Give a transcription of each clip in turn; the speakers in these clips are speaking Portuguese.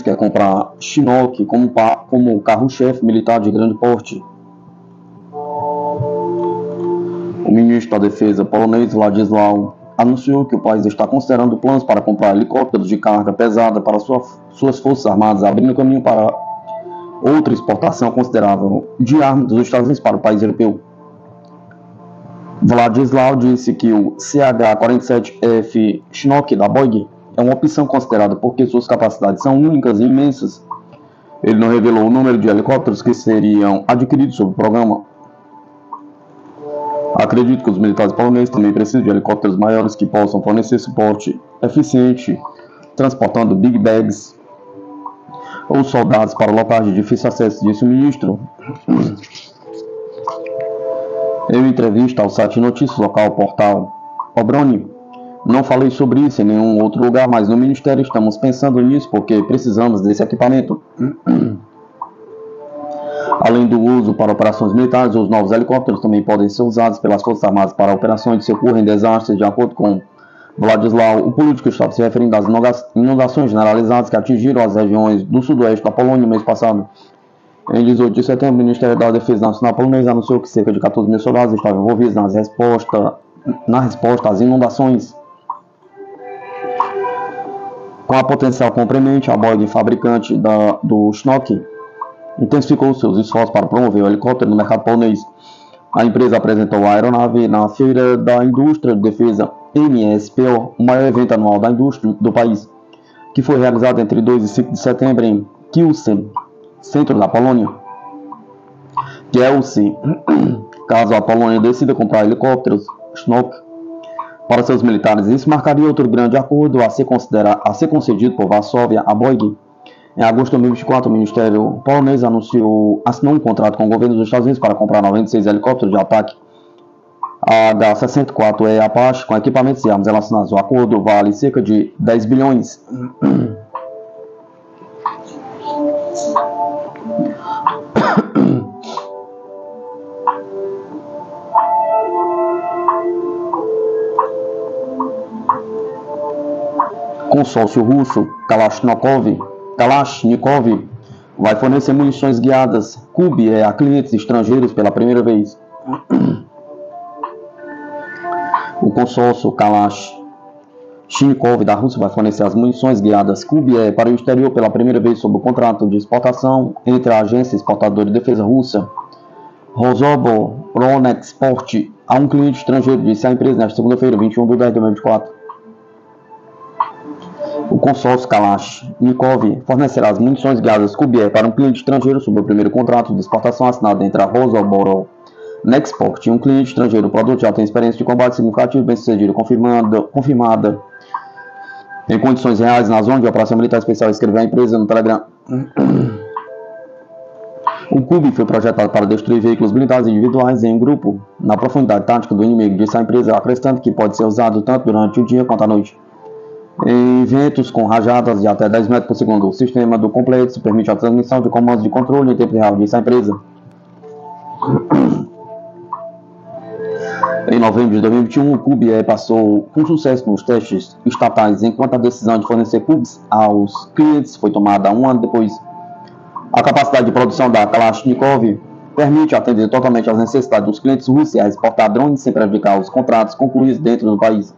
polonês quer comprar Chinook como carro-chefe militar de grande porte. O ministro da Defesa polonês Władysław anunciou que o país está considerando planos para comprar helicópteros de carga pesada para suas forças armadas, abrindo caminho para outra exportação considerável de armas dos Estados Unidos para o país europeu. Władysław disse que o CH-47F Chinook da Boeing é uma opção considerada porque suas capacidades são únicas e imensas. Ele não revelou o número de helicópteros que seriam adquiridos sob o programa. Acredito que os militares poloneses também precisam de helicópteros maiores que possam fornecer suporte eficiente, transportando big bags ou soldados para locais de difícil acesso, disse o ministro. Em entrevista ao site notícias local Portal Obroni, não falei sobre isso em nenhum outro lugar, mas no Ministério estamos pensando nisso porque precisamos desse equipamento. Além do uso para operações militares, os novos helicópteros também podem ser usados pelas Forças Armadas para operações de socorro em desastres, de acordo com Władysław. O político estava se referindo às inundações generalizadas que atingiram as regiões do sudoeste da Polônia no mês passado. Em 18 de setembro, o Ministério da Defesa Nacional polonês anunciou que cerca de 14 mil soldados estavam envolvidos na resposta às inundações. Com a potencial compremente, a Boeing, fabricante do Chinook, intensificou seus esforços para promover o helicóptero no mercado polonês. A empresa apresentou a aeronave na Feira da Indústria de Defesa MSPO, o maior evento anual da indústria do país, que foi realizado entre 2 e 5 de setembro em Kielce, centro da Polônia. Kielce, caso a Polônia decida comprar helicópteros Chinook para seus militares, isso marcaria outro grande acordo a ser concedido por Varsóvia a Boeing. Em agosto de 2024, o Ministério polonês assinou um contrato com o governo dos Estados Unidos para comprar 96 helicópteros de ataque H-64E Apache com equipamentos e armas relacionados. O acordo vale cerca de 10 bilhões. Consórcio russo Kalashnikov vai fornecer munições guiadas Kub a clientes estrangeiros pela primeira vez. O consórcio Kalashnikov da Rússia vai fornecer as munições guiadas Kub para o exterior pela primeira vez sob o contrato de exportação entre a agência exportadora de defesa russa Rosoboronexport a um cliente estrangeiro, disse a empresa nesta segunda-feira, 21 de 10 de 2024. O consórcio Kalashnikov fornecerá as munições guiadas Kub para um cliente estrangeiro sob o primeiro contrato de exportação assinado entre a Rosoboronexport e um cliente estrangeiro. O produto já tem experiência de combate significativa, bem-sucedida, confirmada em condições reais na zona de operação militar especial, escreveu a empresa no Telegram. O Kub foi projetado para destruir veículos militares individuais em um grupo na profundidade tática do inimigo, disse a empresa, acrescentando que pode ser usado tanto durante o dia quanto à noite. Em ventos com rajadas de até 10 metros por segundo, o sistema do complexo permite a transmissão de comandos de controle em tempo real, disse a empresa. Em novembro de 2021, o Kub passou com sucesso nos testes estatais, enquanto a decisão de fornecer Kubs aos clientes foi tomada um ano depois. A capacidade de produção da Kalashnikov permite atender totalmente às necessidades dos clientes russos e a exportar drones sem prejudicar os contratos concluídos dentro do país.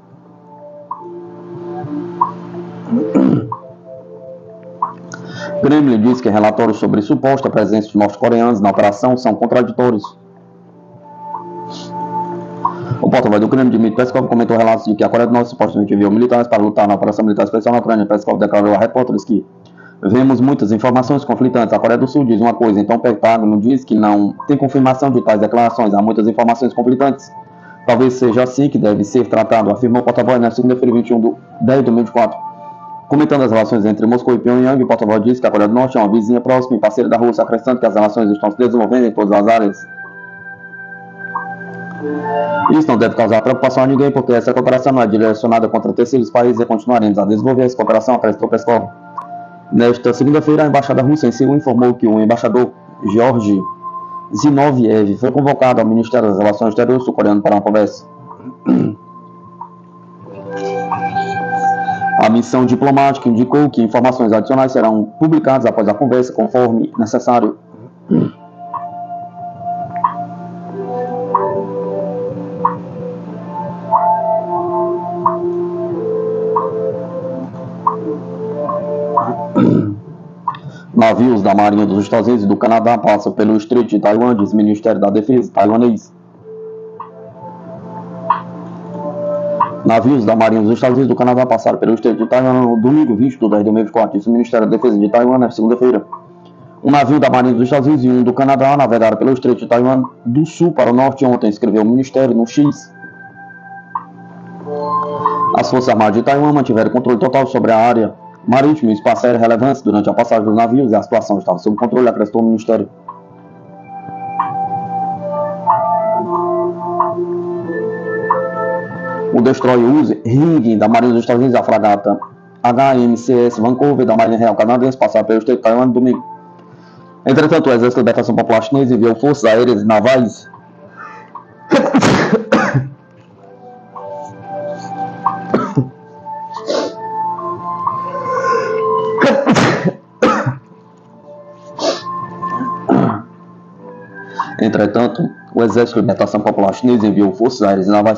Kremlin diz que relatórios sobre suposta presença de norte-coreanos na operação são contraditórios. O porta-voz do Kremlin, Dmitry Peskov, comentou relatos de que a Coreia do Norte supostamente enviou militares para lutar na operação militar especial na Ucrânia. Peskov declarou a repórteres que vemos muitas informações conflitantes. A Coreia do Sul diz uma coisa, então o Pentágono diz que não tem confirmação de tais declarações. Há muitas informações conflitantes. Talvez seja assim que deve ser tratado, afirmou o porta-voz na segunda-feira, 21 de 10 de 2024. Comentando as relações entre Moscou e Pyongyang, o porta-voz disse que a Coreia do Norte é uma vizinha próxima e parceira da Rússia, acrescentando que as relações estão se desenvolvendo em todas as áreas. Isso não deve causar preocupação a ninguém, porque essa cooperação não é direcionada contra terceiros países e continuaremos a desenvolver essa cooperação, acrescentou Peskov. Nesta segunda-feira, a embaixada russa em Seul informou que o embaixador Georgi Zinoviev foi convocado ao Ministério das Relações Exteriores sul-coreano para uma conversa. A missão diplomática indicou que informações adicionais serão publicadas após a conversa, conforme necessário. Navios da Marinha dos Estados Unidos e do Canadá passam pelo Estreito de Taiwan, diz o Ministério da Defesa taiwanês. Navios da Marinha dos Estados Unidos e do Canadá passaram pelo Estreito de Taiwan no domingo 20 de 10 de 2024, diz o Ministério da Defesa de Taiwan na segunda-feira. Um navio da Marinha dos Estados Unidos e um do Canadá navegaram pelo Estreito de Taiwan do sul para o norte ontem, escreveu o Ministério no X. As Forças Armadas de Taiwan mantiveram controle total sobre a área marítima e espaço aéreo relevantes durante a passagem dos navios e a situação estava sob controle, acrescentou o Ministério. O destroyer Ring da Marinha dos Estados Unidos e a fragata HMCS Vancouver da Marinha Real Canadense passaram pelo Estreito de Taiwan no domingo. Entretanto, o Exército de Libertação Popular Chinês enviou forças aéreas e navais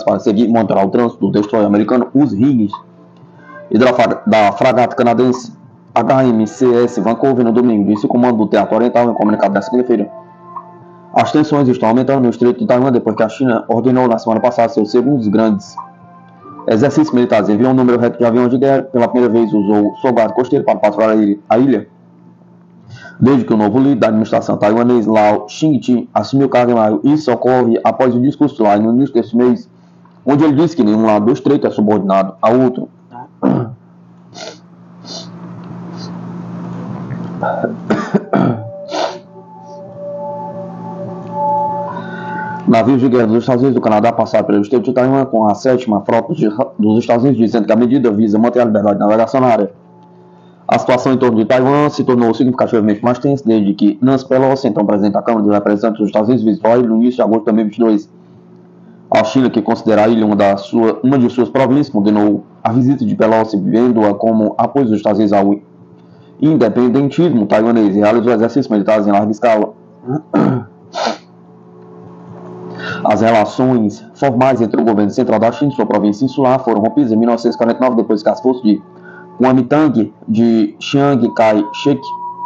para seguir e monitorar o trânsito do destroyer americano Ring e da fragata canadense HMCS Vancouver no domingo, disse o comando do Teatro Oriental em comunicado da segunda-feira. As tensões estão aumentando no Estreito de Taiwan depois que a China ordenou na semana passada seus segundos grandes exercícios militares. Enviou um número recorde de aviões de guerra, pela primeira vez usou o soldado costeiro para patrulhar a ilha. Desde que o novo líder da administração taiwanês, Lau Ching-te, assumiu o cargo em maio. Isso ocorre após o discurso lá no início deste mês, onde ele disse que nenhum lado do estreito é subordinado ao outro. Navios de guerra dos Estados Unidos e do Canadá passaram pelo Estreito de Taiwan com a 7ª Frota dos Estados Unidos, dizendo que a medida visa manter a liberdade de navegação na área. A situação em torno de Taiwan se tornou significativamente mais tensa desde que Nancy Pelosi, então presidente da Câmara dos Representantes dos Estados Unidos, visitou a ilha no início de agosto de 2022. A China, que considera a ilha uma de suas províncias, condenou a visita de Pelosi, vendo-a como apoio dos Estados Unidos ao independentismo taiwanês e realizou exercícios militares em larga escala. As relações formais entre o governo central da China e sua província insular foram rompidas em 1949, depois que as forças de Kuomintang de Chiang Kai-shek,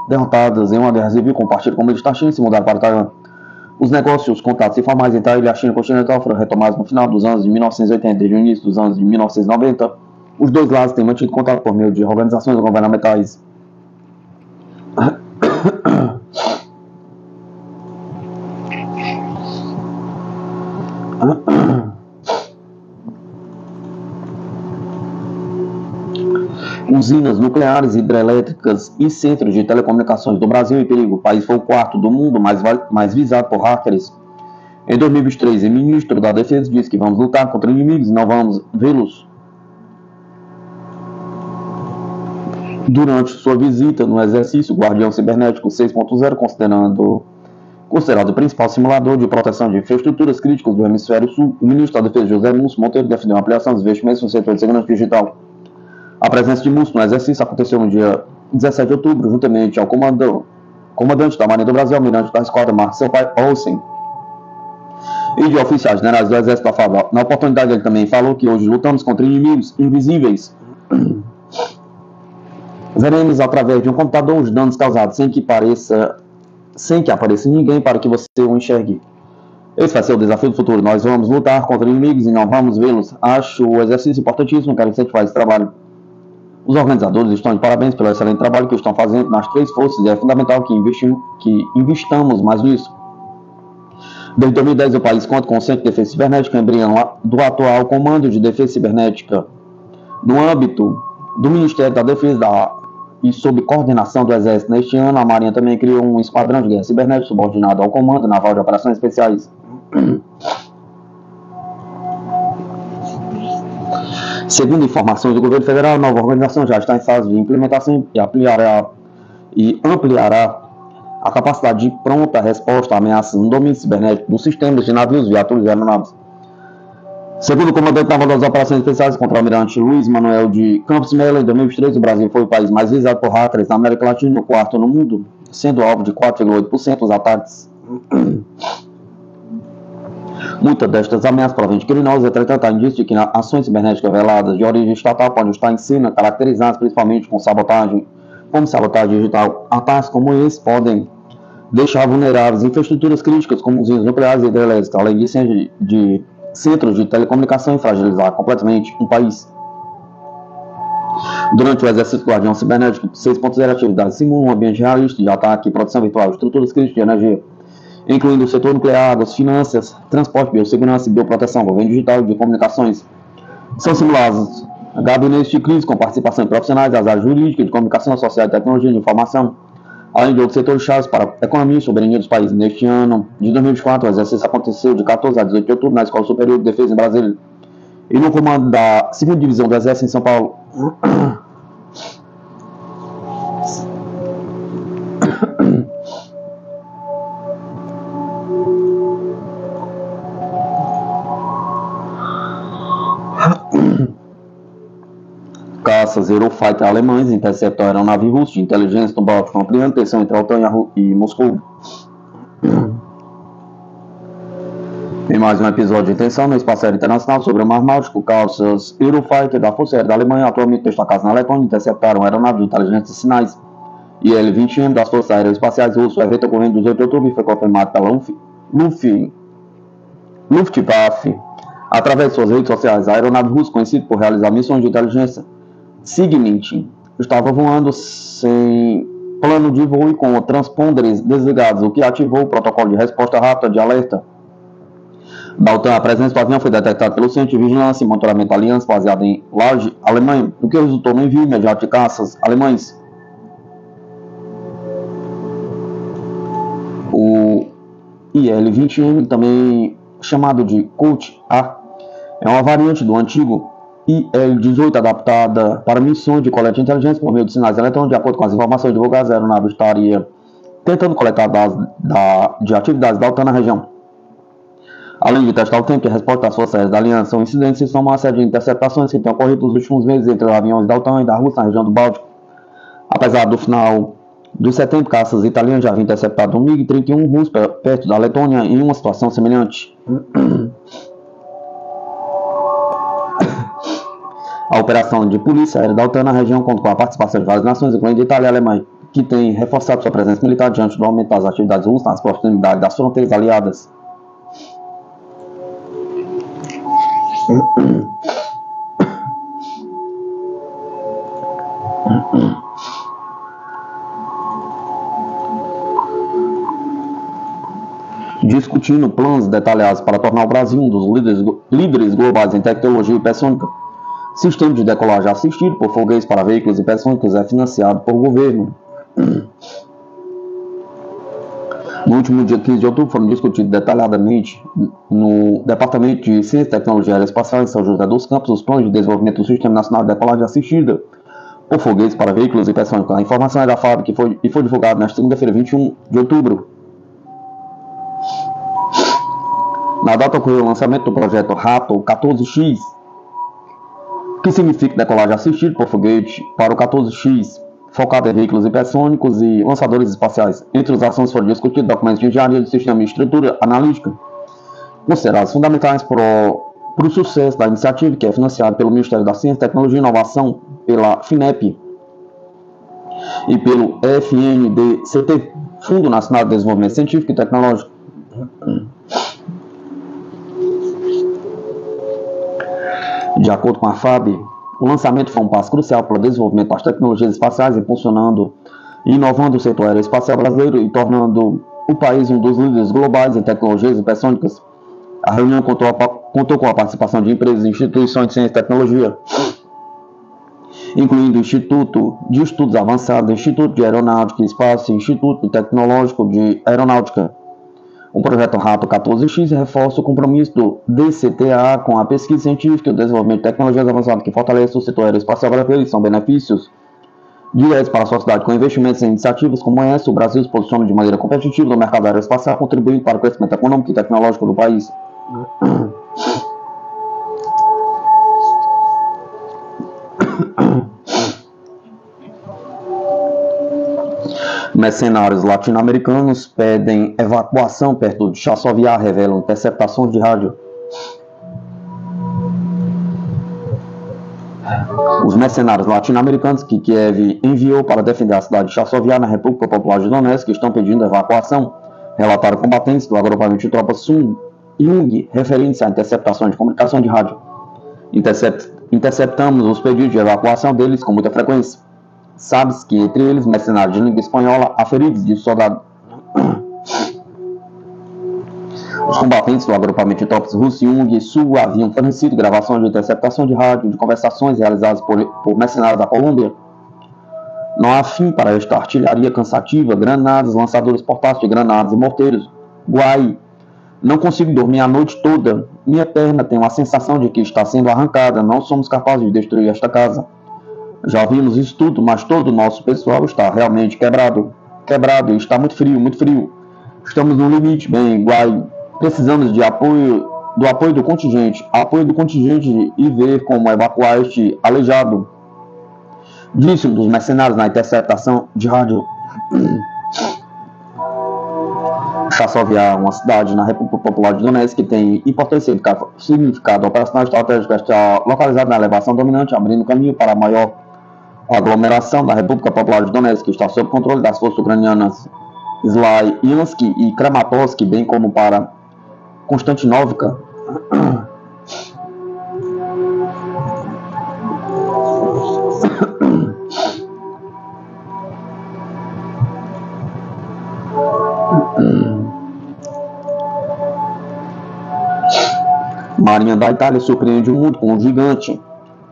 derrotadas em uma guerra civil com o Partido Comunista da China, se mudaram para Taiwan. Os negócios, contatos informais entre a ilha e a China continental foram retomados no final dos anos de 1980. Desde o início dos anos de 1990, os dois lados têm mantido contato por meio de organizações governamentais. Usinas nucleares, hidrelétricas e centros de telecomunicações do Brasil em perigo. O país foi o quarto do mundo mais visado por hackers. Em 2023, o ministro da Defesa disse que vamos lutar contra inimigos e não vamos vê-los. Durante sua visita no exercício Guardião Cibernético 6.0, considerado o principal simulador de proteção de infraestruturas críticas do Hemisfério Sul, o ministro da Defesa José Múcio Monteiro defendeu a ampliação dos investimentos no setor de segurança digital. A presença de Múcio no exercício aconteceu no dia 17 de outubro, juntamente ao comandante da Marinha do Brasil, almirante da esquadra Marcel Olsen, e de oficiais generais do Exército da FAB. Na oportunidade, ele também falou que hoje lutamos contra inimigos invisíveis. Veremos através de um computador os danos causados sem que apareça ninguém para que você o enxergue. Esse vai ser o desafio do futuro. Nós vamos lutar contra inimigos e não vamos vê-los. Acho o exercício importantíssimo, quero que você faça esse trabalho. Os organizadores estão de parabéns pelo excelente trabalho que estão fazendo nas três forças e é fundamental que investamos mais nisso. Desde 2010, o país conta com o Centro de Defesa Cibernética, embrião do atual Comando de Defesa Cibernética. No âmbito do Ministério da Defesa e sob coordenação do Exército, neste ano, a Marinha também criou um esquadrão de guerra cibernética subordinado ao Comando Naval de Operações Especiais. Segundo informações do governo federal, a nova organização já está em fase de implementação e ampliará a capacidade de pronta resposta a ameaças no domínio cibernético dos sistemas de navios, viaturas e aeronaves. Segundo o comandante naval das operações especiais contra o almirante Luiz Manuel de Campos Melo, em 2023, o Brasil foi o país mais visado por hackers na América Latina, o quarto no mundo, sendo alvo de 4,8% dos ataques. Muitas destas ameaças provêm de criminosos, entretanto, há indício de que ações cibernéticas veladas de origem estatal podem estar em cena, caracterizadas principalmente com sabotagem, como sabotagem digital. Ataques como esse podem deixar vulneráveis infraestruturas críticas, como usinas nucleares e hidrelétricas, além de centros de telecomunicação e fragilizar completamente um país. Durante o exercício Guardião Cibernético 6.0, atividades simulam um ambiente realista de ataque e produção virtual de estruturas críticas de energia, incluindo o setor nuclear, águas, finanças, transporte, biossegurança e bioproteção, governo digital e de comunicações. São simulados gabinetes de crise com participação de profissionais das áreas jurídicas, de comunicação social e tecnologia de informação, além de outros setores chaves para a economia e soberania dos países. Neste ano de 2024, o exercício aconteceu de 14 a 18 de outubro na Escola Superior de Defesa em Brasília e no comando da 2ª Divisão do Exército em São Paulo. Caças Eurofighter alemães interceptam a aeronave russa de inteligência no Báltico, ampliando tensão entre a OTAN e Moscou. Em mais um episódio de tensão no espaço aéreo internacional sobre o Mar Báltico, caças Eurofighter da Força Aérea da Alemanha, atualmente destacados na Letônia, interceptaram a aeronave de inteligência de sinais IL-20M das Forças Aeroespaciais Russas. O evento ocorreu em 18 de outubro e foi confirmado pela Luftwaffe através de suas redes sociais. A aeronave russa, conhecida por realizar missões de inteligência Sigint, estava voando sem plano de voo e com transponders desligados, o que ativou o protocolo de resposta rápida de alerta da OTAN. A presença do avião foi detectada pelo Centro de Vigilância e Monitoramento da Aliança, baseado em Lage, Alemanha, o que resultou no envio imediato de caças alemães. O IL-20M, também chamado de Colt A, é uma variante do antigo IL-18 adaptada para missões de coleta de inteligência por meio de sinais eletrônicos. De acordo com as informações divulgadas, a aeronave estaria tentando coletar dados de atividades da OTAN na região, além de testar o tempo de resposta das forças aéreas da Aliança. São incidentes que são uma série de interceptações que têm ocorrido nos últimos meses entre os aviões da OTAN e da Rússia na região do Báltico. Apesar do final de setembro, caças italianos já haviam interceptado um MiG-31 russo perto da Letônia em uma situação semelhante. A operação de polícia aérea da OTAN na região conta com a participação de várias nações, incluindo Itália e Alemanha, que têm reforçado sua presença militar diante do aumento das atividades russas nas proximidades das fronteiras aliadas. Discutindo planos detalhados para tornar o Brasil um dos líderes globais em tecnologia hipersônica. Sistema de decolagem assistido por foguetes para veículos hipersônicos é financiado por governo. No último dia 15 de outubro foram discutidos detalhadamente no Departamento de Ciência e Tecnologia Aeroespacial em São José dos Campos os planos de desenvolvimento do Sistema Nacional de Decolagem Assistida por foguetes para veículos hipersônicos. A informação é da fábrica e foi divulgada nesta segunda-feira, 21 de outubro. Na data ocorreu o lançamento do projeto Rato 14X, que significa decolagem assistida por foguete para o 14X, focado em veículos hipersônicos e lançadores espaciais. Entre os assuntos foram discutidos documentos de engenharia de sistema e estrutura analítica, considerados fundamentais para o sucesso da iniciativa, que é financiada pelo Ministério da Ciência, Tecnologia e Inovação, pela FINEP e pelo FNDCT, Fundo Nacional de Desenvolvimento Científico e Tecnológico. De acordo com a FAB, o lançamento foi um passo crucial para o desenvolvimento das tecnologias espaciais, impulsionando e inovando o setor aeroespacial brasileiro e tornando o país um dos líderes globais em tecnologias hipersônicas. A reunião contou com a participação de empresas e instituições de ciência e tecnologia, incluindo o Instituto de Estudos Avançados, Instituto de Aeronáutica e Espaço e Instituto Tecnológico de Aeronáutica. O projeto Rato 14X reforça o compromisso do DCTA com a pesquisa científica e o desenvolvimento de tecnologias avançadas que fortalece o setor aeroespacial brasileiro e são benefícios diretos para a sociedade. Com investimentos em iniciativas como essa, o Brasil se posiciona de maneira competitiva no mercado aeroespacial, contribuindo para o crescimento econômico e tecnológico do país. Mercenários latino-americanos pedem evacuação perto de Chasoviar, revelam interceptações de rádio. Os mercenários latino-americanos que Kiev enviou para defender a cidade de Chasoviar, na República Popular de Donetsk, estão pedindo evacuação, relataram combatentes do agrupamento de tropas Sung Yung, referindo-se a interceptações de comunicação de rádio. Interceptamos os pedidos de evacuação deles com muita frequência. Sabe-se que entre eles, mercenários de língua espanhola, há feridos de soldado. Os combatentes do agrupamento de tropas Russiung e Sul haviam fornecido gravações de interceptação de rádio de conversações realizadas por mercenários da Colômbia. Não há fim para esta artilharia cansativa, granadas, lançadores portáteis de granadas e morteiros. Guai, não consigo dormir a noite toda. Minha perna tem uma sensação de que está sendo arrancada. Não somos capazes de destruir esta casa. Já vimos isso tudo, mas todo o nosso pessoal está realmente quebrado. Quebrado, e está muito frio, muito frio. Estamos no limite, bem, Guai. Precisamos de apoio do contingente e ver como evacuar este aleijado. Disse um dos mercenários na interceptação de rádio. Chasoviar, uma cidade na República Popular de Donetsk que tem importância e significado operacional estratégico, está localizada na elevação dominante, abrindo caminho para a maior aglomeração da República Popular de Donetsk, que está sob controle das forças ucranianas Slavyansk e Kramatorsk, bem como para Konstantinovka. Marinha da Itália surpreende o mundo com um gigante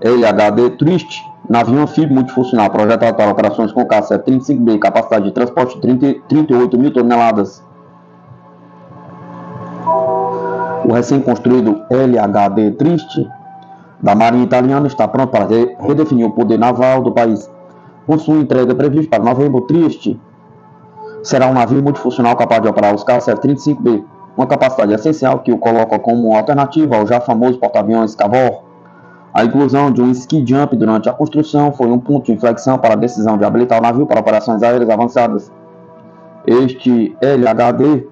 LHD Triste, navio anfíbio multifuncional projetado para operações com caça F-35B, capacidade de transporte de 38 mil toneladas. O recém-construído LHD Triste da Marinha Italiana está pronto para redefinir o poder naval do país. Com sua entrega prevista para novembro, Triste será um navio multifuncional capaz de operar os caças F-35B, uma capacidade essencial que o coloca como uma alternativa ao já famoso porta-aviões Cavour. A inclusão de um ski jump durante a construção foi um ponto de inflexão para a decisão de habilitar o navio para operações aéreas avançadas. Este LHD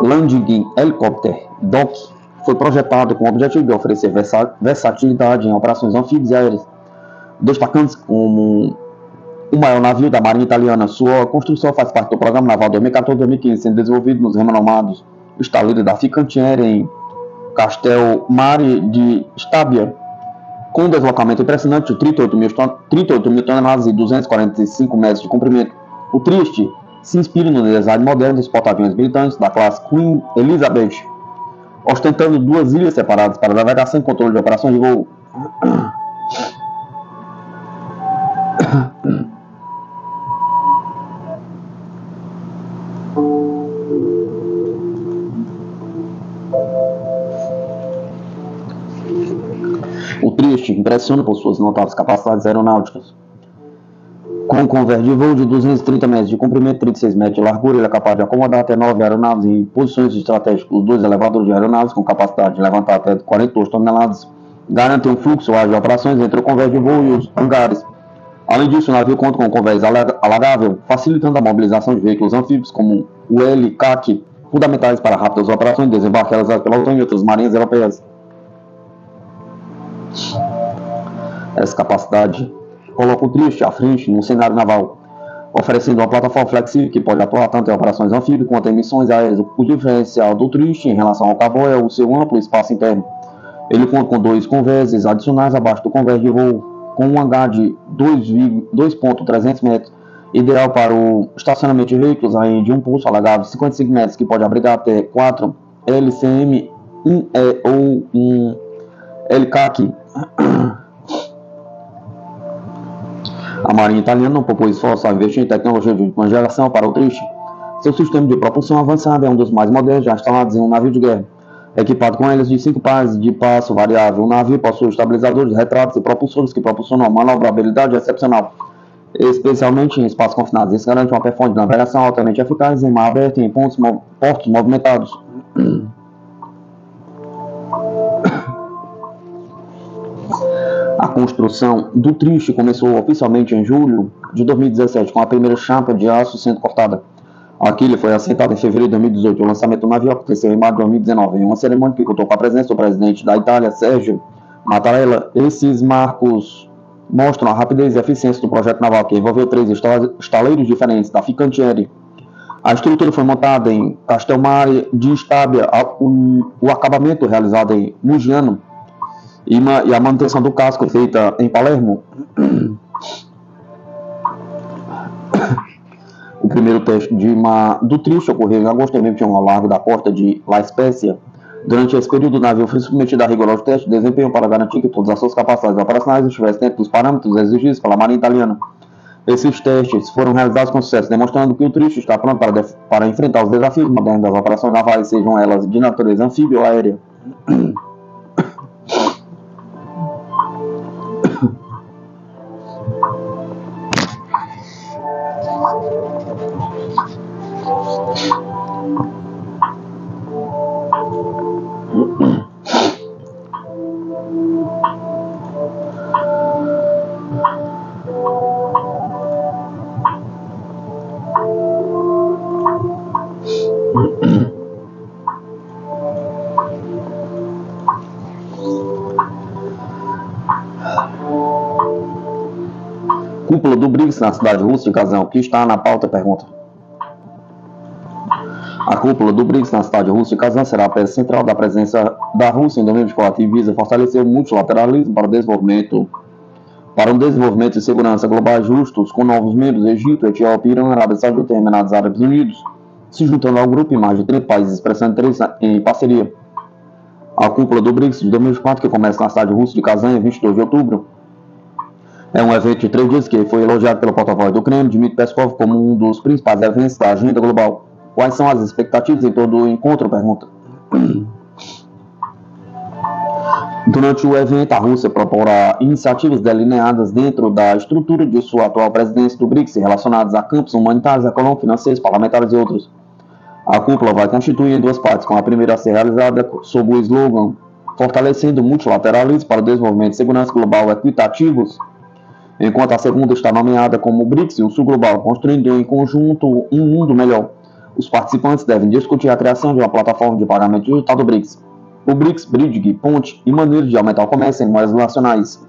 Landing Helicopter Dock foi projetado com o objetivo de oferecer versatilidade em operações anfíbias e aéreas, destacando-se como o maior navio da Marinha Italiana. Sua construção faz parte do Programa Naval 2014-2015, sendo desenvolvido nos renomados estaleiros da Fincantieri em Castelmare de Stabia, com um deslocamento impressionante de 38 mil toneladas e 245 metros de comprimento. O Triste se inspira no design moderno dos porta-aviões britânicos da classe Queen Elizabeth, ostentando duas ilhas separadas para navegação e controle de operações de voo. O Triste impressiona por suas notáveis capacidades aeronáuticas. Com um convés de voo de 230 metros de comprimento e 36 metros de largura, ele é capaz de acomodar até 9 aeronaves em posições estratégicas. Os dois elevadores de aeronaves, com capacidade de levantar até 42 toneladas, garantem um fluxo ágil de operações entre o convés de voo e os hangares. Além disso, o navio conta com um convés alagável, facilitando a mobilização de veículos anfíbios, como o LCAC, fundamentais para rápidas operações de desembarque realizadas pela OTAN e outras marinhas europeias. Essa capacidade coloca o Triste à frente no cenário naval, oferecendo uma plataforma flexível que pode atuar tanto em operações anfíbias quanto em missões aéreas. O diferencial do Triste em relação ao Cavour é o seu amplo espaço interno. Ele conta com dois convés adicionais abaixo do convés de voo, com um hangar de 2.300 metros, ideal para o estacionamento de veículos aí de um pulso alagável de 55 metros, que pode abrigar até 4 LCM, 1E ou um LCAC. A Marinha Italiana não propôs esforço a investir em tecnologia de última geração para o Triste. Seu sistema de propulsão avançado é um dos mais modernos já instalados em um navio de guerra. Equipado com hélices de 5 pares de passo variável, o navio possui estabilizadores, retratos e propulsores que proporcionam uma manobrabilidade excepcional, especialmente em espaços confinados. Isso garante uma performance de navegação altamente eficaz em mar aberto e em portos movimentados. A A construção do Triste começou oficialmente em julho de 2017, com a primeira chapa de aço sendo cortada. A quilha foi assentada em fevereiro de 2018. O lançamento do navio aconteceu em maio de 2019, em uma cerimônia que contou com a presença do presidente da Itália, Sergio Mattarella. Esses marcos mostram a rapidez e eficiência do projeto naval, que envolveu 3 estaleiros diferentes da Fincantieri. A estrutura foi montada em Castelmare de Stabia, o acabamento realizado em Mugiano e a manutenção do casco feita em Palermo. O primeiro teste do Triste ocorreu em agosto de 2021 ao largo da costa de La Spezia. Durante esse período, o navio foi submetido a rigorosos testes de desempenho para garantir que todas as suas capacidades operacionais estivessem dentro dos parâmetros exigidos pela Marinha Italiana. Esses testes foram realizados com sucesso, demonstrando que o Triste está pronto para enfrentar os desafios modernos das operações navais, sejam elas de natureza anfíbia ou aérea. Cúpula do BRICS na cidade russa de Kazan, que está na pauta, pergunta. A cúpula do BRICS na cidade russa de Kazan será a peça central da presença da Rússia em 2024 e visa fortalecer o multilateralismo para um desenvolvimento e segurança globais justos, com novos membros Egito, Etiópia, Irã, Arábia Saudita e Emirados Árabes Unidos, se juntando ao grupo em mais de 30 países expressando interesse em parceria. A cúpula do BRICS de 2024, que começa na cidade russa de Kazan em 22 de outubro, é um evento de 3 dias que foi elogiado pelo porta-voz do Kremlin, Dmitry Peskov, como um dos principais eventos da agenda global. Quais são as expectativas em todo o encontro? Pergunta. Durante o evento, a Rússia proporá iniciativas delineadas dentro da estrutura de sua atual presidência do BRICS, relacionadas a campos humanitários, econômicos, financeiros, parlamentares e outros. A cúpula vai constituir em 2 partes, com a primeira a ser realizada sob o slogan Fortalecendo o Multilateralismo para o Desenvolvimento e Segurança Global Equitativos, enquanto a segunda está nomeada como BRICS e o Sul Global, construindo em conjunto um mundo melhor. Os participantes devem discutir a criação de uma plataforma de pagamento digital do BRICS. O BRICS, Bridge, ponte e maneira de aumentar o comércio em moedas nacionais.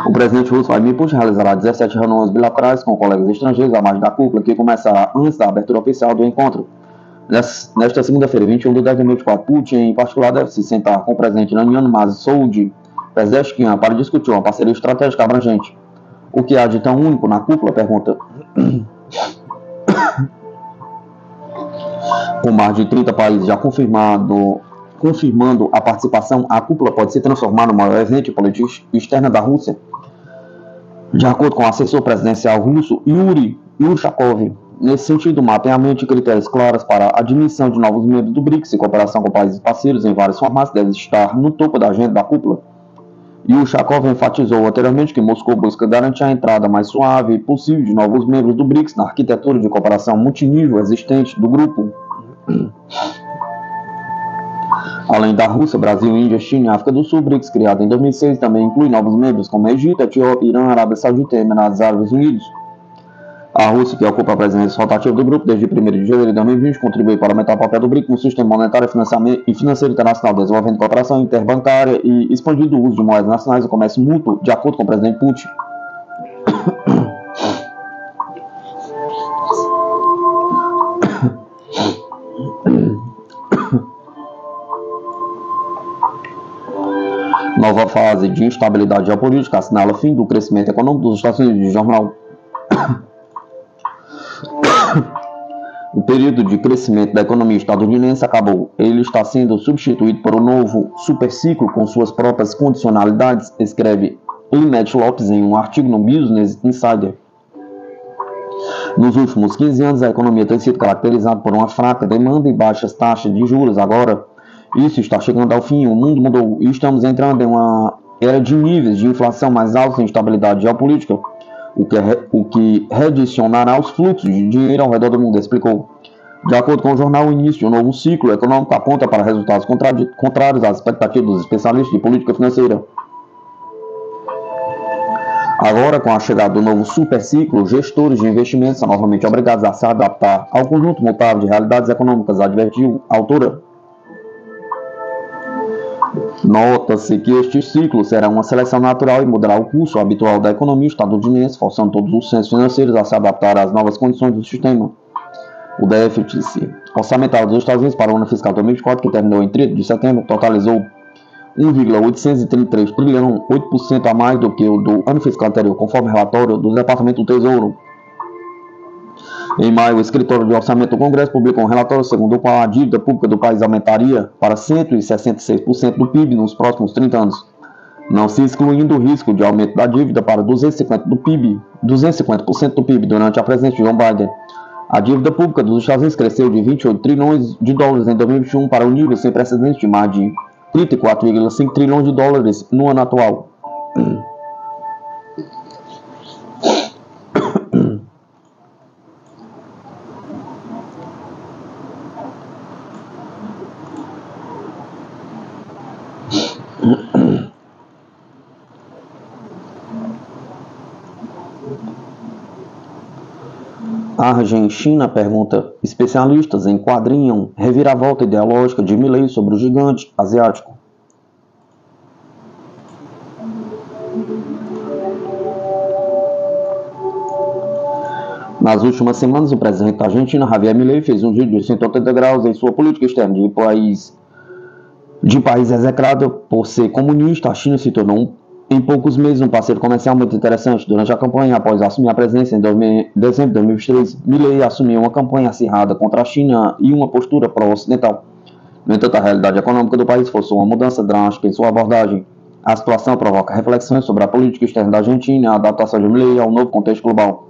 O presidente russo Vladimir Putin realizará 17 reuniões bilaterais com colegas estrangeiros à margem da cúpula, que começará antes da abertura oficial do encontro. Nesta segunda-feira, 21 de 10 de 2024, Putin, em particular, deve se sentar com o presidente iraniano Masoud Pezeshkian para discutir uma parceria estratégica abrangente. O que há de tão único na cúpula? Pergunta. Com mais de 30 países já confirmando a participação, a cúpula pode se transformar no maior evento de política externa da Rússia. De acordo com o assessor presidencial russo Yuri Ushakov, nesse sentido, o mapeamento de critérios claros para a admissão de novos membros do BRICS e cooperação com países parceiros em vários formatos deve estar no topo da agenda da cúpula. Ushakov enfatizou anteriormente que Moscou busca garantir a entrada mais suave possível de novos membros do BRICS na arquitetura de cooperação multinível existente do grupo. Além da Rússia, Brasil, Índia, China e África do Sul, o BRICS, criado em 2006, também inclui novos membros como Egito, Etiópia, Irã, Arábia Saudita e Emirados Árabes Unidos. A Rússia, que ocupa a presença rotativa do grupo desde 1º de janeiro de 2020, contribui para aumentar o papel do BRICS no sistema monetário e financeiro internacional, desenvolvendo cooperação interbancária e expandindo o uso de moedas nacionais e comércio mútuo, de acordo com o presidente Putin. Nova fase de instabilidade geopolítica assinala o fim do crescimento econômico dos Estados Unidos, de jornal. O período de crescimento da economia estadunidense acabou. Ele está sendo substituído por um novo superciclo com suas próprias condicionalidades, escreve Lynette Lopes em um artigo no Business Insider. Nos últimos 15 anos, a economia tem sido caracterizada por uma fraca demanda e baixas taxas de juros. Agora, isso está chegando ao fim, o mundo mudou e estamos entrando em uma era de níveis de inflação mais altos e instabilidade geopolítica, o que redicionará os fluxos de dinheiro ao redor do mundo, explicou. De acordo com o jornal, o início de um novo ciclo econômico aponta para resultados contrários às expectativas dos especialistas de política financeira. Agora, com a chegada do novo superciclo, gestores de investimentos são novamente obrigados a se adaptar ao conjunto mutável de realidades econômicas, advertiu a autora. Nota-se que este ciclo será uma seleção natural e mudará o curso habitual da economia estadunidense, forçando todos os centros financeiros a se adaptar às novas condições do sistema. O déficit orçamentário dos Estados Unidos para o ano fiscal 2024, que terminou em 30 de setembro, totalizou 1,833 trilhão, 8% a mais do que o do ano fiscal anterior, conforme relatório do Departamento do Tesouro. Em maio, o Escritório de Orçamento do Congresso publicou um relatório segundo o qual a dívida pública do país aumentaria para 166% do PIB nos próximos 30 anos, não se excluindo o risco de aumento da dívida para 250% do PIB durante a presidência de Joe Biden. A dívida pública dos Estados Unidos cresceu de 28 trilhões de dólares em 2021 para um nível sem precedentes de mais de 34,5 trilhões de dólares no ano atual. A Argentina pergunta: especialistas enquadrinham reviravolta ideológica de Milei sobre o gigante asiático. Nas últimas semanas, o presidente da Argentina, Javier Milei, fez um giro de 180 graus em sua política externa. De país execrado por ser comunista, a China se tornou em poucos meses um parceiro comercial muito interessante. Durante a campanha, após assumir a presidência em dezembro de 2023, Milei assumiu uma campanha acirrada contra a China e uma postura pró-ocidental. No entanto, a realidade econômica do país forçou uma mudança drástica em sua abordagem. A situação provoca reflexões sobre a política externa da Argentina e a adaptação de Milei ao novo contexto global.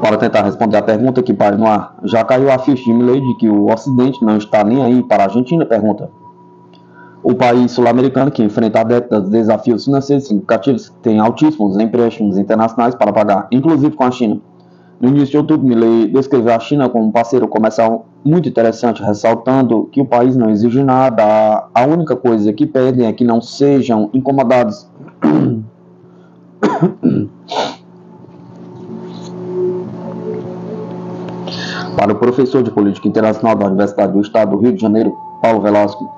Para tentar responder a pergunta que paira no ar, já caiu a ficha de Milei de que o Ocidente não está nem aí para a Argentina? Pergunta. O país sul-americano, que enfrenta há décadas desafios financeiros significativos, tem altíssimos empréstimos internacionais para pagar, inclusive com a China. No início de outubro, Milei descreveu a China como um parceiro comercial muito interessante, ressaltando que o país não exige nada, a única coisa que pedem é que não sejam incomodados. Para o professor de Política Internacional da Universidade do Estado do Rio de Janeiro, Paulo Velasco,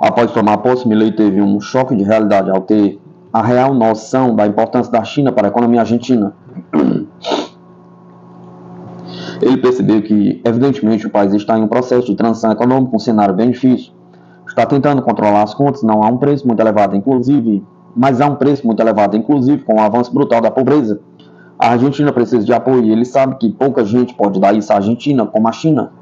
após tomar posse, Milei teve um choque de realidade ao ter a real noção da importância da China para a economia argentina. Ele percebeu que, evidentemente, o país está em um processo de transição econômica, um cenário bem difícil. Está tentando controlar as contas, não há um preço muito elevado, mas há um preço muito elevado, inclusive com o avanço brutal da pobreza. A Argentina precisa de apoio e ele sabe que pouca gente pode dar isso à Argentina como a China.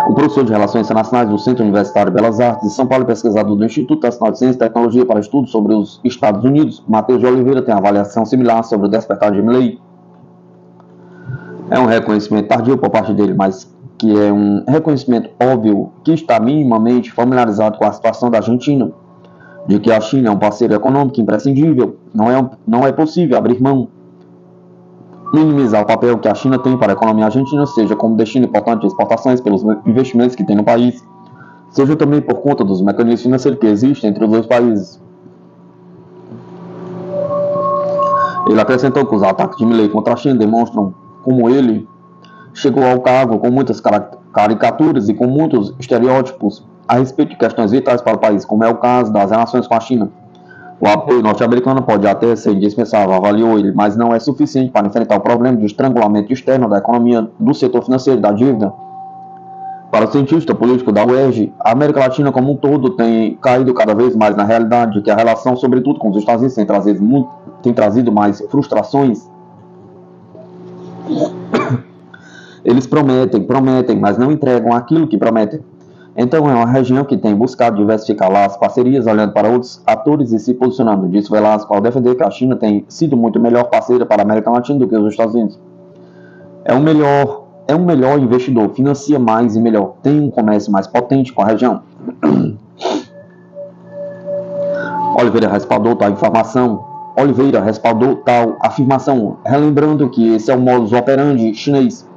O professor de Relações Internacionais do Centro Universitário de Belas Artes de São Paulo e pesquisador do Instituto Nacional de Ciência e Tecnologia para Estudos sobre os Estados Unidos, Matheus de Oliveira, tem avaliação similar sobre o despertar de Milei. É um reconhecimento tardio por parte dele, mas que é um reconhecimento óbvio que está minimamente familiarizado com a situação da Argentina, de que a China é um parceiro econômico imprescindível. Não é possível abrir mão, minimizar o papel que a China tem para a economia argentina, seja como destino importante de exportações pelos investimentos que tem no país, seja também por conta dos mecanismos financeiros que existem entre os dois países. Ele acrescentou que os ataques de Milei contra a China demonstram como ele chegou ao cargo com muitas caricaturas e com muitos estereótipos a respeito de questões vitais para o país, como é o caso das relações com a China. O apoio norte-americano pode até ser indispensável, avaliou ele, mas não é suficiente para enfrentar o problema de estrangulamento externo da economia, do setor financeiro, da dívida. Para o cientista político da UERJ, a América Latina como um todo tem caído cada vez mais na realidade de que a relação, sobretudo com os Estados Unidos, tem trazido mais frustrações. Eles prometem, mas não entregam aquilo que prometem. Então é uma região que tem buscado diversificar lá as parcerias, olhando para outros atores e se posicionando, disse Velasco, ao defender que a China tem sido muito melhor parceira para a América Latina do que os Estados Unidos. É um melhor investidor, financia mais e melhor, tem um comércio mais potente com a região. Oliveira respaldou tal informação. Oliveira respaldou tal afirmação, relembrando que esse é o modus operandi chinês.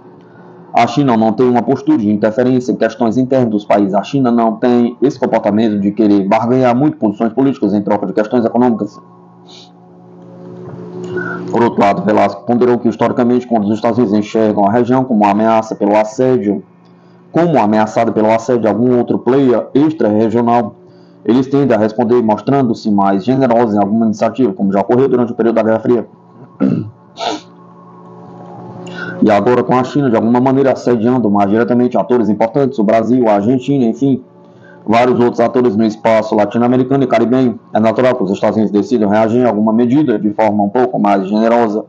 A China não tem uma postura de interferência em questões internas dos países. A China não tem esse comportamento de querer barganhar muito posições políticas em troca de questões econômicas. Por outro lado, Velasco ponderou que, historicamente, quando os Estados Unidos enxergam a região como uma ameaça pelo assédio, como ameaçada pelo assédio de algum outro player extra-regional, eles tendem a responder mostrando-se mais generosos em alguma iniciativa, como já ocorreu durante o período da Guerra Fria. E agora com a China, de alguma maneira, assediando mais diretamente atores importantes, o Brasil, a Argentina, enfim, vários outros atores no espaço latino-americano e caribenho, é natural que os Estados Unidos decidam reagir em alguma medida de forma um pouco mais generosa.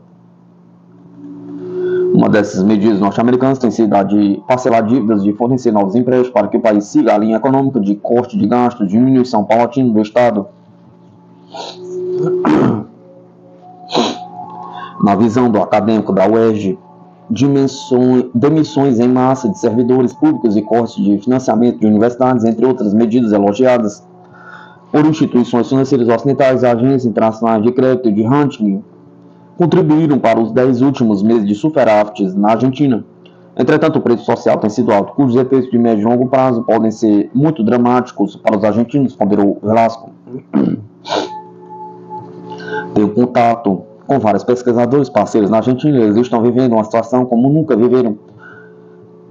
Uma dessas medidas norte-americanas tem sido a de parcelar dívidas, de fornecer novos empréstimos para que o país siga a linha econômica de corte de gastos, diminuição paulatina do Estado. Na visão do acadêmico da UERJ, demissões em massa de servidores públicos e cortes de financiamento de universidades, entre outras medidas elogiadas por instituições financeiras ocidentais e agências internacionais de crédito e de ranking, contribuíram para os 10 últimos meses de superávites na Argentina. Entretanto, o preço social tem sido alto, cujos efeitos de médio e longo prazo podem ser muito dramáticos para os argentinos, ponderou Velasco. Tenho contato com vários pesquisadores parceiros na Argentina, eles estão vivendo uma situação como nunca viveram,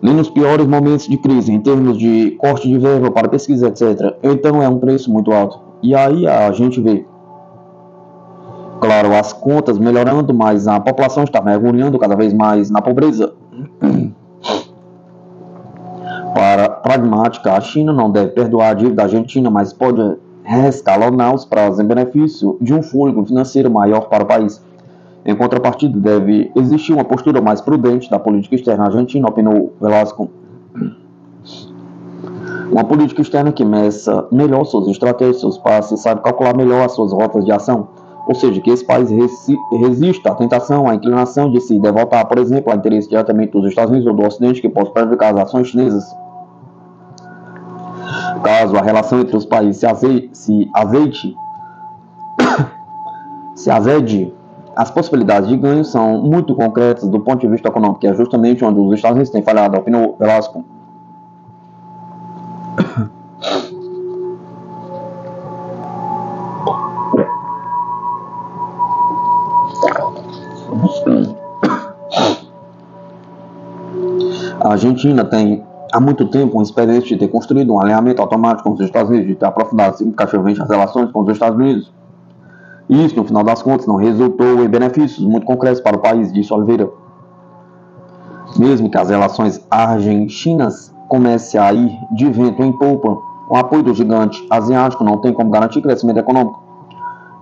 nem nos piores momentos de crise, em termos de corte de verba para pesquisa, etc. Então é um preço muito alto. E aí a gente vê, claro, as contas melhorando, mas a população está mergulhando cada vez mais na pobreza. Para pragmática, a China não deve perdoar a dívida da Argentina, mas pode reescalonar os prazos em benefício de um fôlego financeiro maior para o país. Em contrapartida, deve existir uma postura mais prudente da política externa argentina, opinou Velasco. Uma política externa que meça melhor suas estratégias, seus passos, sabe calcular melhor as suas rotas de ação. Ou seja, que esse país resista à tentação, à inclinação de se devotar, por exemplo, a interesse diretamente dos Estados Unidos ou do Ocidente, que possa prejudicar as ações chinesas. Caso a relação entre os países se azede, as possibilidades de ganho são muito concretas do ponto de vista econômico, que é justamente onde os Estados Unidos têm falhado, opinou Velasco. A Argentina tem há muito tempo uma experiência de ter construído um alinhamento automático com os Estados Unidos, de ter aprofundado significativamente as relações com os Estados Unidos. E isso, no final das contas, não resultou em benefícios muito concretos para o país, disse Oliveira. Mesmo que as relações argentinas comecem a ir de vento em polpa, o apoio do gigante asiático não tem como garantir crescimento econômico,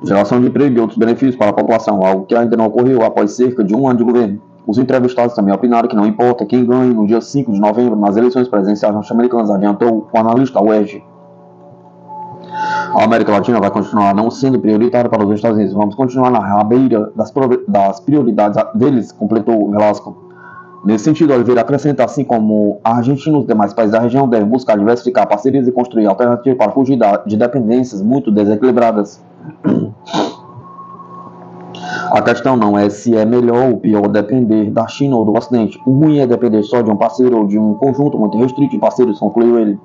geração de emprego e outros benefícios para a população, algo que ainda não ocorreu após cerca de um ano de governo. Os entrevistados também opinaram que não importa quem ganhe no dia 5 de novembro nas eleições presidenciais norte-americanas, adiantou o analista UERJ. A América Latina vai continuar não sendo prioritária para os Estados Unidos. Vamos continuar na rabeira das prioridades deles, completou Velasco. Nesse sentido, Oliveira acrescenta, assim como a Argentina e os demais países da região devem buscar diversificar parcerias e construir alternativas para fugir de dependências muito desequilibradas. A questão não é se é melhor ou pior depender da China ou do Ocidente. O ruim é depender só de um parceiro ou de um conjunto muito restrito de parceiros, concluiu ele.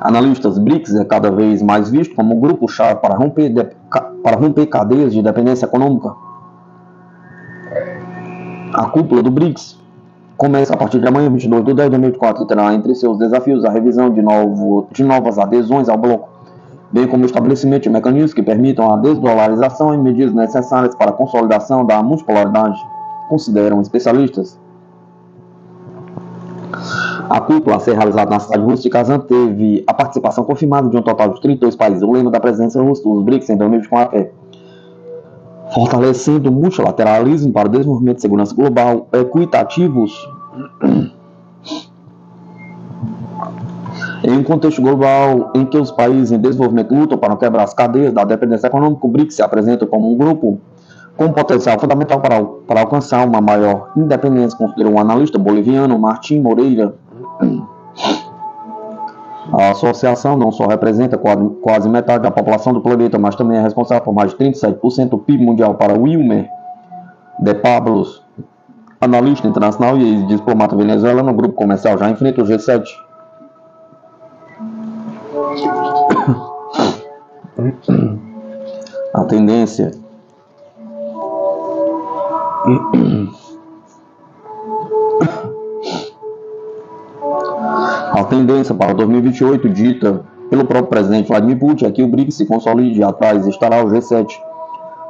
Analistas, BRICS é cada vez mais visto como um grupo-chave para romper cadeias de dependência econômica. A cúpula do BRICS começa a partir de amanhã, 22 de 10 de 2004, e terá entre seus desafios a revisão de novas adesões ao bloco, bem como o estabelecimento de mecanismos que permitam a desdolarização e medidas necessárias para a consolidação da multipolaridade, consideram especialistas. A cúpula a ser realizada na cidade russa de Kazan teve a participação confirmada de um total de 32 países. O lema da presidência russa dos BRICS em 2024 é fortalecendo o multilateralismo para o desenvolvimento de segurança global equitativos em um contexto global em que os países em desenvolvimento lutam para não quebrar as cadeias da dependência econômica. O BRICS se apresenta como um grupo com potencial fundamental para alcançar uma maior independência, considerou o analista boliviano Martim Moreira. A associação não só representa quase metade da população do planeta, mas também é responsável por mais de 37% do PIB mundial. Para Wilmer de Pablos, analista internacional e ex-diplomata venezuelano, no grupo comercial já enfrenta o G7. A tendência para 2028, dita pelo próprio presidente Vladimir Putin, é que o BRICS se consolide. Atrás estará o G7,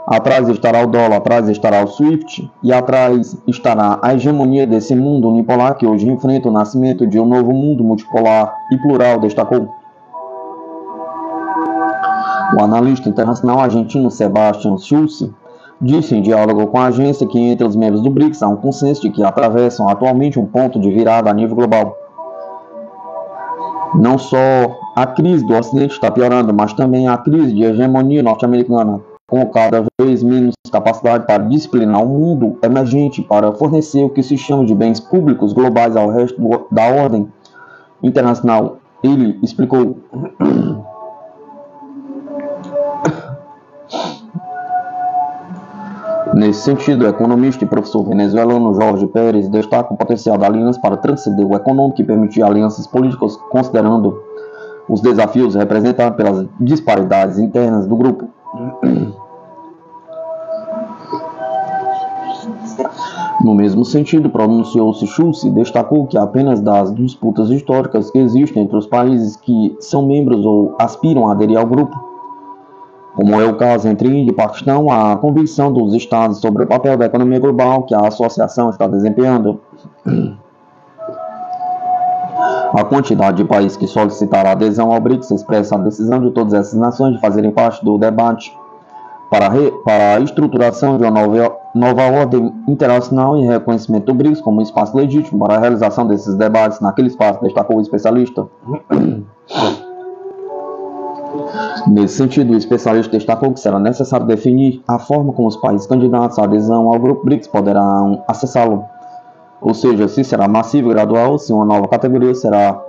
atrás estará o dólar, atrás estará o SWIFT e atrás estará a hegemonia desse mundo unipolar que hoje enfrenta o nascimento de um novo mundo multipolar e plural, destacou. O analista internacional argentino Sebastián Schulze disse em diálogo com a agência que entre os membros do BRICS há um consenso de que atravessam atualmente um ponto de virada a nível global. Não só a crise do Ocidente está piorando, mas também a crise de hegemonia norte-americana, com cada vez menos capacidade para disciplinar o mundo emergente para fornecer o que se chama de bens públicos globais ao resto da ordem internacional. Ele explicou. Nesse sentido, o economista e professor venezuelano Jorge Pérez destaca o potencial da aliança para transcender o econômico e permitir alianças políticas, considerando os desafios representados pelas disparidades internas do grupo. No mesmo sentido, pronunciou-se Schulze, destacou que apenas das disputas históricas que existem entre os países que são membros ou aspiram a aderir ao grupo, como é o caso entre Índia e Paquistão, a convicção dos Estados sobre o papel da economia global que a associação está desempenhando. A quantidade de países que solicitaram adesão ao BRICS expressa a decisão de todas essas nações de fazerem parte do debate para a estruturação de uma nova ordem internacional e reconhecimento do BRICS como um espaço legítimo para a realização desses debates naquele espaço, destacou o especialista. Nesse sentido, o especialista destacou que será necessário definir a forma como os países candidatos à adesão ao grupo BRICS poderão acessá-lo, ou seja, se será massivo e gradual, se uma nova categoria será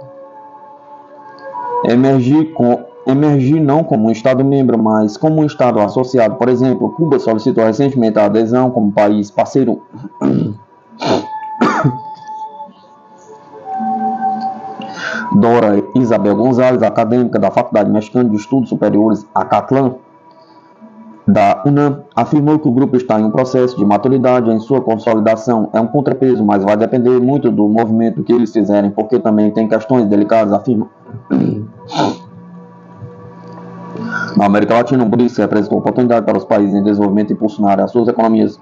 emergir não como um Estado-membro, mas como um Estado associado. Por exemplo, Cuba solicitou recentemente a adesão como país parceiro. Dora Isabel Gonzalez, acadêmica da Faculdade Mexicana de Estudos Superiores, Acatlán, da UNAM, afirmou que o grupo está em um processo de maturidade em sua consolidação. É um contrapeso, mas vai depender muito do movimento que eles fizerem, porque também tem questões delicadas, afirma. Na América Latina, o BRICS representou oportunidade para os países em desenvolvimento impulsionarem as suas economias.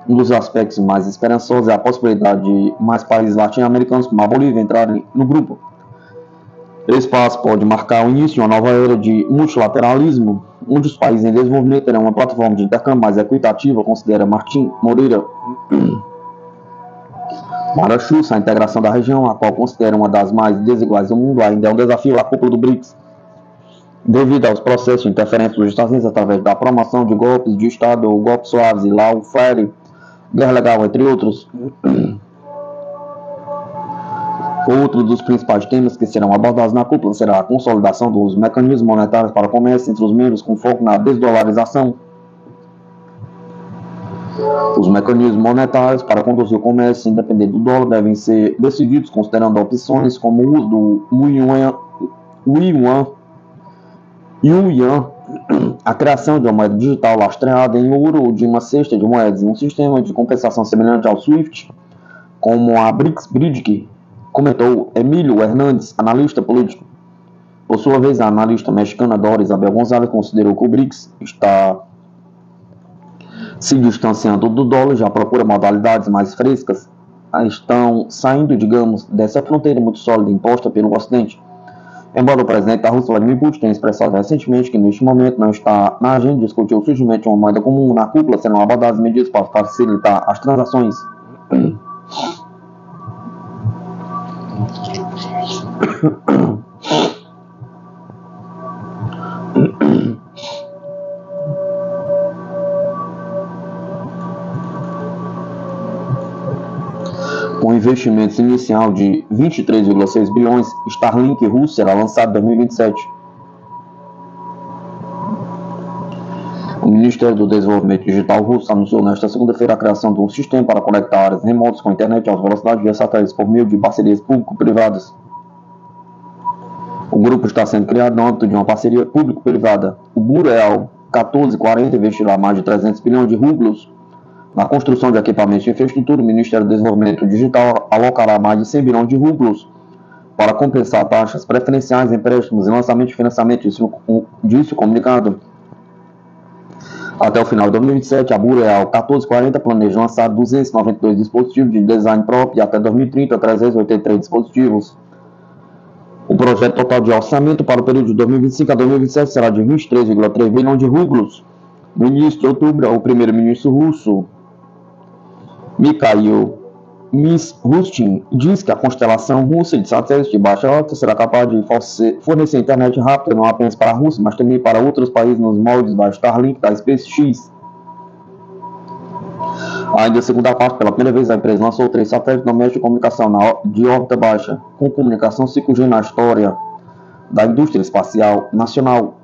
Um dos aspectos mais esperançosos é a possibilidade de mais países latino-americanos, como a Bolívia, entrarem no grupo. Esse passo pode marcar o início de uma nova era de multilateralismo, onde os países em desenvolvimento terão uma plataforma de intercâmbio mais equitativa, considera Martim Moreira. Para Schulze, a integração da região, a qual considera uma das mais desiguais do mundo, ainda é um desafio à cúpula do BRICS, devido aos processos de interferência dos Estados Unidos através da promoção de golpes de Estado ou golpes suaves e lawfare, guerra legal, entre outros. Outro dos principais temas que serão abordados na cúpula será a consolidação dos mecanismos monetários para o comércio entre os membros, com foco na desdolarização. Os mecanismos monetários para conduzir o comércio independente do dólar devem ser decididos considerando opções como o uso do yuan, a criação de uma moeda digital lastreada em ouro ou de uma cesta de moedas e um sistema de compensação semelhante ao SWIFT, como a BRICS Bridge, comentou Emílio Hernandes, analista político. Por sua vez, a analista mexicana Dora Isabel Gonzalez considerou que o BRICS está se distanciando do dólar, já procura modalidades mais frescas, estão saindo, digamos, dessa fronteira muito sólida imposta pelo Ocidente. Embora o presidente da Rússia, Vladimir Putin, tenha expressado recentemente que neste momento não está na agenda de discutir o surgimento de uma moeda comum, na cúpula serão abordadas medidas para facilitar as transações. investimentos inicial de 23,6 bilhões, Starlink russo será lançado em 2027. O Ministério do Desenvolvimento Digital russo anunciou nesta segunda-feira a criação de um sistema para conectar áreas remotas com a internet e alta velocidade via satélites por meio de parcerias público-privadas. O grupo está sendo criado no âmbito de uma parceria público-privada. O Bureal 1440 investirá mais de 300 bilhões de rublos na construção de equipamentos de infraestrutura. O Ministério do Desenvolvimento Digital alocará mais de 100 bilhões de rublos para compensar taxas preferenciais, empréstimos e lançamento de financiamento, disse o comunicado. Até o final de 2027, a Bureal 1440 planeja lançar 292 dispositivos de design próprio e até 2030, 383 dispositivos. O projeto total de orçamento para o período de 2025 a 2027 será de 23,3 bilhões de rublos. No início de outubro, o primeiro-ministro russo, Mikhail Mishustin, diz que a constelação russa de satélites de baixa órbita será capaz de fornecer internet rápida não apenas para a Rússia, mas também para outros países nos moldes da Starlink da SpaceX. Ainda segundo a parte, pela primeira vez a empresa lançou 3 satélites domésticos de comunicação de órbita baixa, com comunicação 5G na história da indústria espacial nacional.